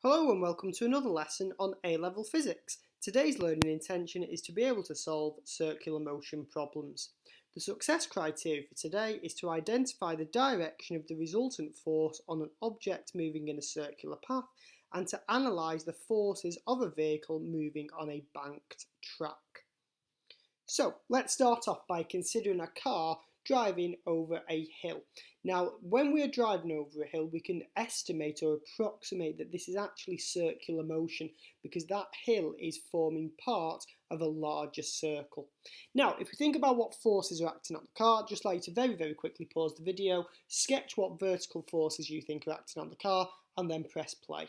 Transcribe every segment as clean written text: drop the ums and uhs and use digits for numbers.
Hello and welcome to another lesson on A-level physics. Today's learning intention is to be able to solve circular motion problems. The success criteria for today is to identify the direction of the resultant force on an object moving in a circular path and to analyse the forces of a vehicle moving on a banked track. So let's start off by considering a car driving over a hill. Now, when we are driving over a hill, we can estimate or approximate that this is actually circular motion because that hill is forming part of a larger circle. Now, if we think about what forces are acting on the car, I'd just like to very quickly pause the video, sketch what vertical forces you think are acting on the car, and then press play.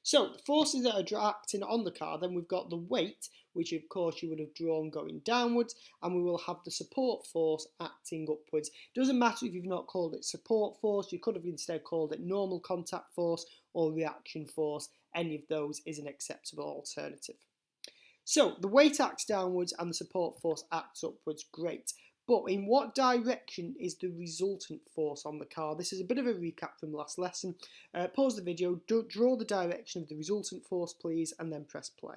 So the forces that are acting on the car, then we've got the weight, which of course you would have drawn going downwards, and we will have the support force acting upwards. Doesn't matter if you've not called it support force, you could have instead called it normal contact force or reaction force. Any of those is an acceptable alternative. So the weight acts downwards and the support force acts upwards, great. But in what direction is the resultant force on the car? This is a bit of a recap from last lesson. Pause the video, draw the direction of the resultant force please, and then press play.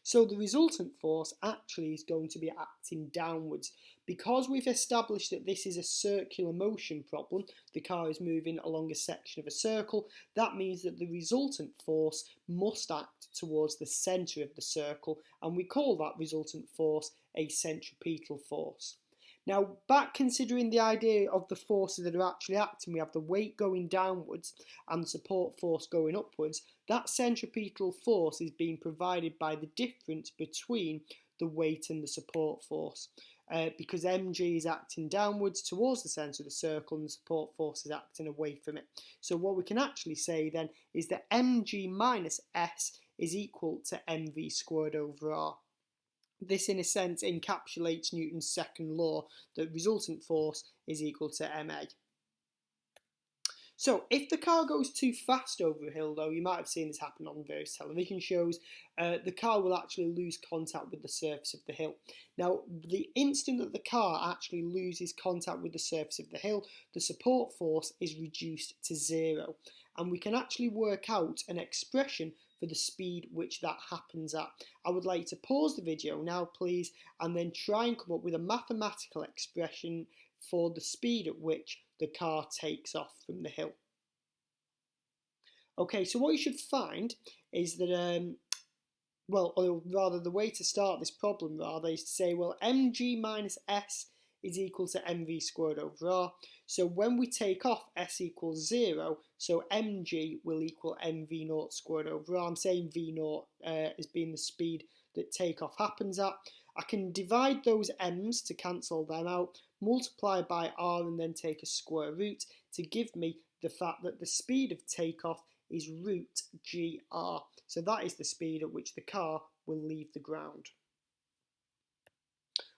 So the resultant force actually is going to be acting downwards. Because we've established that this is a circular motion problem, the car is moving along a section of a circle, that means that the resultant force must act towards the centre of the circle, and we call that resultant force a centripetal force. Now, back considering the idea of the forces that are actually acting, we have the weight going downwards and the support force going upwards. That centripetal force is being provided by the difference between the weight and the support force. Because mg is acting downwards towards the centre of the circle and the support force is acting away from it. So what we can actually say then is that mg minus s is equal to mv squared over r. This in a sense encapsulates Newton's second law that resultant force is equal to ma. So if the car goes too fast over a hill, though, you might have seen this happen on various television shows, the car will actually lose contact with the surface of the hill. Now, the instant that the car actually loses contact with the surface of the hill, the support force is reduced to 0. And we can actually work out an expression for the speed which that happens at. I would like to pause the video now, please, and then try and come up with a mathematical expression for the speed at which the car takes off from the hill. Okay, so what you should find is that, or rather the way to start this problem rather is to say, well, mg minus s is equal to mv squared over r. So when we take off s equals 0, so mg will equal mv naught squared over r. I'm saying v naught as being the speed that takeoff happens at. I can divide those m's to cancel them out, multiply by r and then take a square root to give me the fact that the speed of takeoff is root gr. So that is the speed at which the car will leave the ground.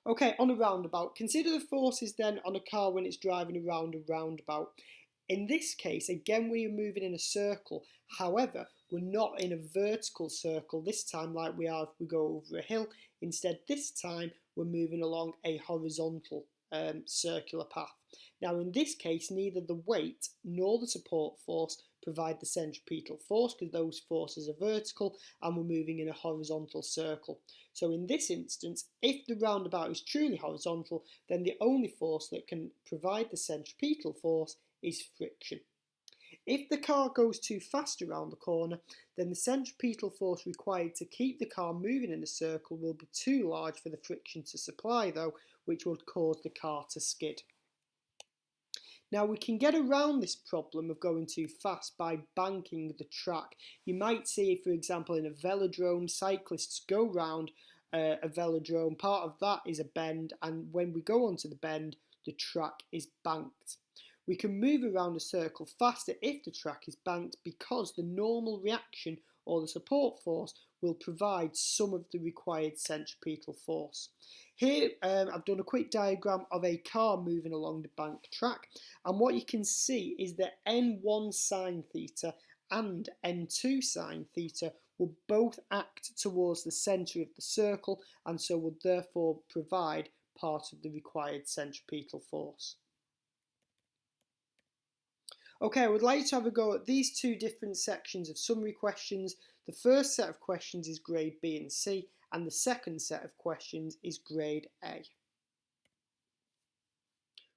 Okay, on a roundabout, consider the forces then on a car when it's driving around a roundabout. In this case, again, we are moving in a circle. However, we're not in a vertical circle this time like we are if we go over a hill. Instead, this time, we're moving along a horizontal circular path. Now, in this case, neither the weight nor the support force provide the centripetal force because those forces are vertical and we're moving in a horizontal circle. So in this instance, if the roundabout is truly horizontal, then the only force that can provide the centripetal force is friction. If the car goes too fast around the corner, then the centripetal force required to keep the car moving in a circle will be too large for the friction to supply, though, which would cause the car to skid. Now we can get around this problem of going too fast by banking the track. You might see, for example, in a velodrome, cyclists go round a velodrome. Part of that is a bend, and when we go onto the bend, the track is banked. We can move around a circle faster if the track is banked because the normal reaction or the support force will provide some of the required centripetal force. Here I've done a quick diagram of a car moving along the banked track, and what you can see is that n1 sine theta and n2 sine theta will both act towards the centre of the circle and so will therefore provide part of the required centripetal force. Okay, I would like to have a go at these two different sections of summary questions. The first set of questions is grade B and C, and the second set of questions is grade A.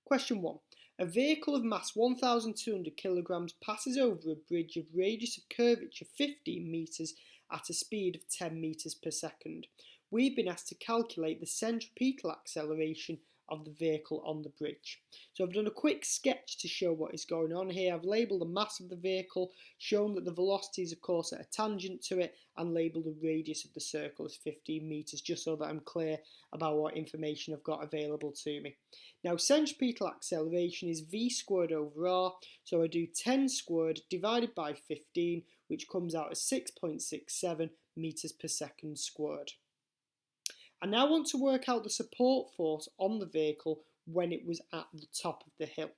Question 1. A vehicle of mass 1,200 kilograms passes over a bridge of radius of curvature 15 metres at a speed of 10 metres per second. We've been asked to calculate the centripetal acceleration of the vehicle on the bridge. So I've done a quick sketch to show what is going on here. I've labelled the mass of the vehicle, shown that the velocity is of course at a tangent to it, and labelled the radius of the circle as 15 metres, just so that I'm clear about what information I've got available to me. Now centripetal acceleration is v squared over r, so I do 10 squared divided by 15, which comes out as 6.67 metres per second squared. I now want to work out the support force on the vehicle when it was at the top of the hill.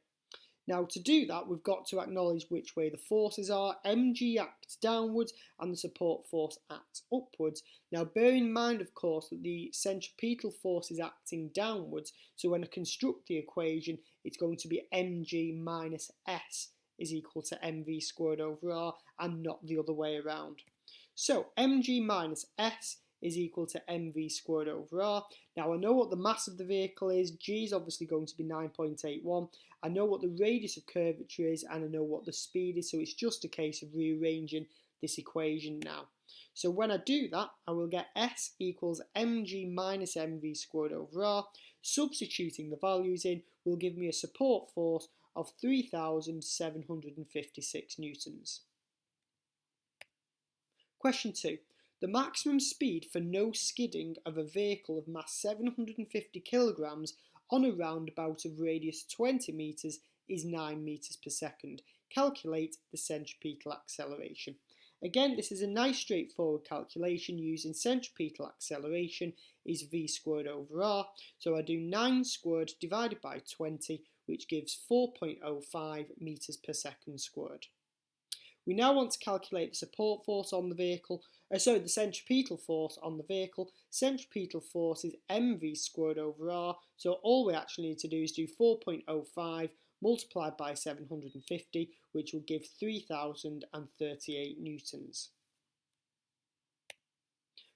Now to do that, we've got to acknowledge which way the forces are. mg acts downwards and the support force acts upwards. Now bear in mind of course that the centripetal force is acting downwards, so when I construct the equation it's going to be mg minus s is equal to mv squared over r and not the other way around. So mg minus s is equal to mv squared over r. Now I know what the mass of the vehicle is. G is obviously going to be 9.81. I know what the radius of curvature is and I know what the speed is, so it's just a case of rearranging this equation now. So when I do that, I will get S equals mg minus mv squared over r. Substituting the values in will give me a support force of 3,756 newtons. Question 2. The maximum speed for no skidding of a vehicle of mass 750 kilograms on a roundabout of radius 20 metres is 9 metres per second. Calculate the centripetal acceleration. Again, this is a nice straightforward calculation. Using centripetal acceleration is v squared over r. So I do 9 squared divided by 20, which gives 4.05 metres per second squared. We now want to calculate the support force on the vehicle, the centripetal force on the vehicle. Centripetal force is mv squared over r, so all we actually need to do is do 4.05 multiplied by 750, which will give 3,038 newtons.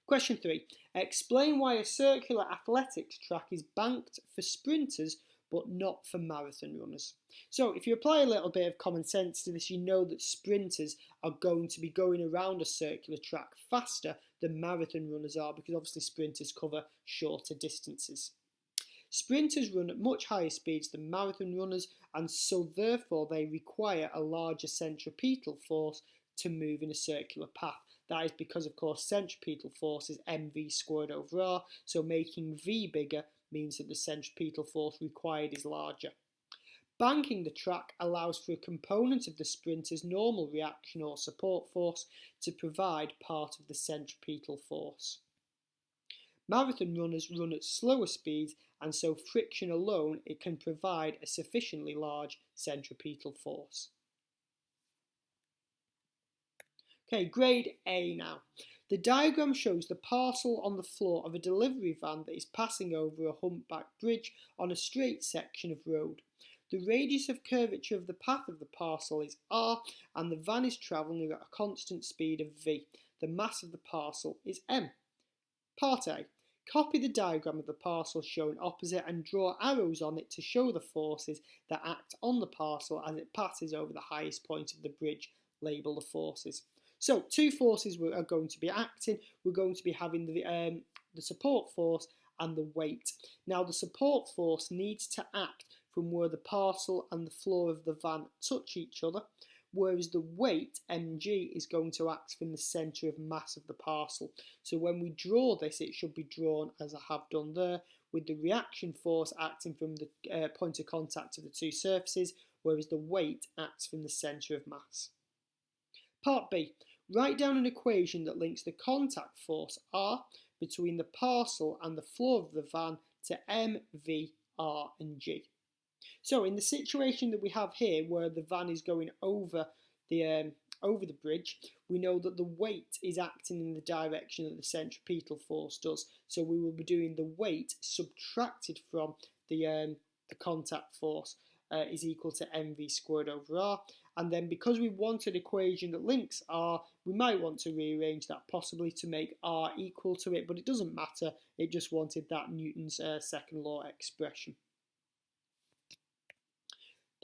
Question 3. Explain why a circular athletics track is banked for sprinters but not for marathon runners. So if you apply a little bit of common sense to this, you know that sprinters are going to be going around a circular track faster than marathon runners are, because obviously sprinters cover shorter distances. Sprinters run at much higher speeds than marathon runners, and so therefore they require a larger centripetal force to move in a circular path. That is because of course centripetal force is mv squared over r, so making v bigger means that the centripetal force required is larger. Banking the track allows for a component of the sprinter's normal reaction or support force to provide part of the centripetal force. Marathon runners run at slower speeds, and so friction alone it can provide a sufficiently large centripetal force. Okay, grade A now. The diagram shows the parcel on the floor of a delivery van that is passing over a humpback bridge on a straight section of road. The radius of curvature of the path of the parcel is r, and the van is travelling at a constant speed of v. The mass of the parcel is m. Part A. Copy the diagram of the parcel shown opposite and draw arrows on it to show the forces that act on the parcel as it passes over the highest point of the bridge. Label the forces. So two forces are going to be acting. We're going to be having the support force and the weight. Now the support force needs to act from where the parcel and the floor of the van touch each other, whereas the weight, mg, is going to act from the centre of mass of the parcel. So when we draw this, it should be drawn as I have done there, with the reaction force acting from the point of contact of the two surfaces, whereas the weight acts from the centre of mass. Part B. Write down an equation that links the contact force R between the parcel and the floor of the van to M, V, R and G. So in the situation that we have here, where the van is going over the bridge, we know that the weight is acting in the direction that the centripetal force does. So we will be doing the weight subtracted from the contact force is equal to mv squared over r, And then because we want an equation that links r, we might want to rearrange that possibly to make r equal to it, but it doesn't matter, it just wanted that Newton's second law expression.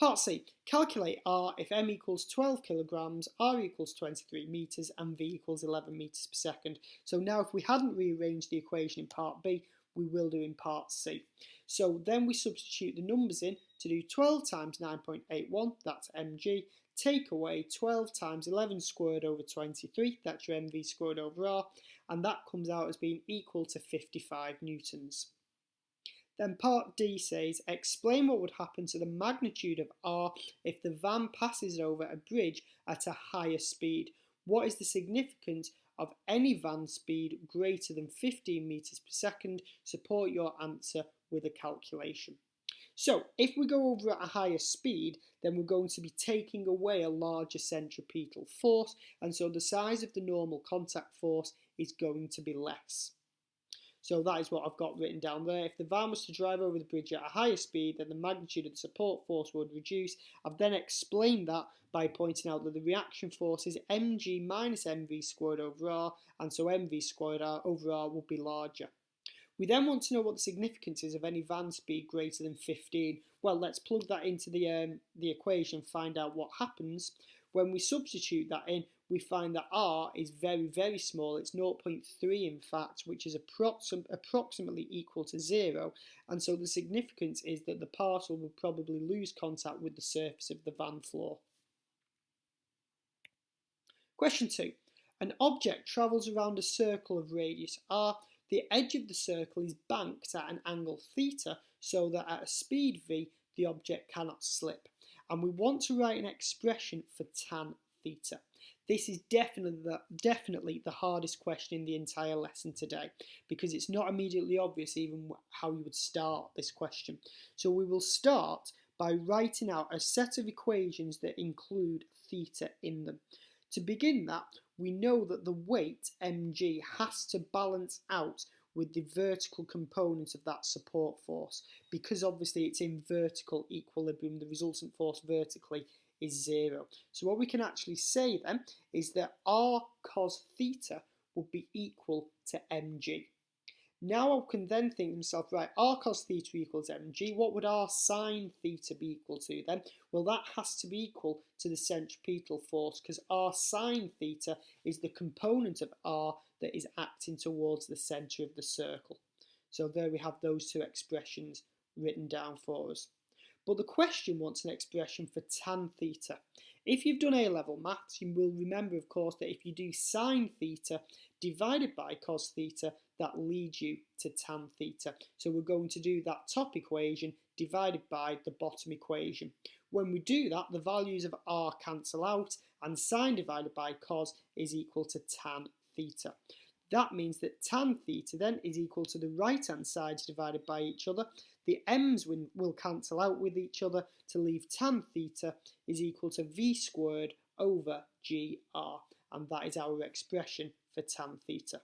Part C. Calculate R if m equals 12 kilograms, r equals 23 metres and v equals 11 metres per second. So now if we hadn't rearranged the equation in part B, we will do in part C. So then we substitute the numbers in to do 12 times 9.81, that's mg, take away 12 times 11 squared over 23, that's your mv squared over r, and that comes out as being equal to 55 newtons. Then part D says, explain what would happen to the magnitude of r if the van passes over a bridge at a higher speed. What is the significance of any van speed greater than 15 metres per second? Support your answer with a calculation. So if we go over at a higher speed, then we're going to be taking away a larger centripetal force, and so the size of the normal contact force is going to be less. So that is what I've got written down there. If the van was to drive over the bridge at a higher speed, then the magnitude of the support force would reduce. I've then explained that by pointing out that the reaction force is mg minus mv squared over r, and so mv squared over r will be larger. We then want to know what the significance is of any van speed greater than 15. Well, let's plug that into the equation and find out what happens. When we substitute that in, we find that r is very, very small. It's 0.3 in fact, which is approximately equal to 0. And so the significance is that the parcel will probably lose contact with the surface of the van floor. Question 2. An object travels around a circle of radius r. The edge of the circle is banked at an angle theta so that at a speed v, the object cannot slip. And we want to write an expression for tan theta. This is definitely the hardest question in the entire lesson today, because it's not immediately obvious even how you would start this question. So we will start by writing out a set of equations that include theta in them. To begin that, we know that the weight mg has to balance out with the vertical component of that support force, because obviously it's in vertical equilibrium, the resultant force vertically is 0. So what we can actually say then is that r cos theta would be equal to mg. Now I can then think to myself, right, r cos theta equals mg. What would r sine theta be equal to then? Well, that has to be equal to the centripetal force, because r sine theta is the component of r that is acting towards the centre of the circle. So there we have those two expressions written down for us. But the question wants an expression for tan theta. If you've done A-level maths, you will remember, of course, that if you do sine theta divided by cos theta, that leads you to tan theta. So we're going to do that top equation divided by the bottom equation. When we do that, the values of r cancel out, and sine divided by cos is equal to tan theta. That means that tan theta then is equal to the right-hand sides divided by each other. The m's will cancel out with each other to leave tan theta is equal to v squared over gr. And that is our expression for tan theta.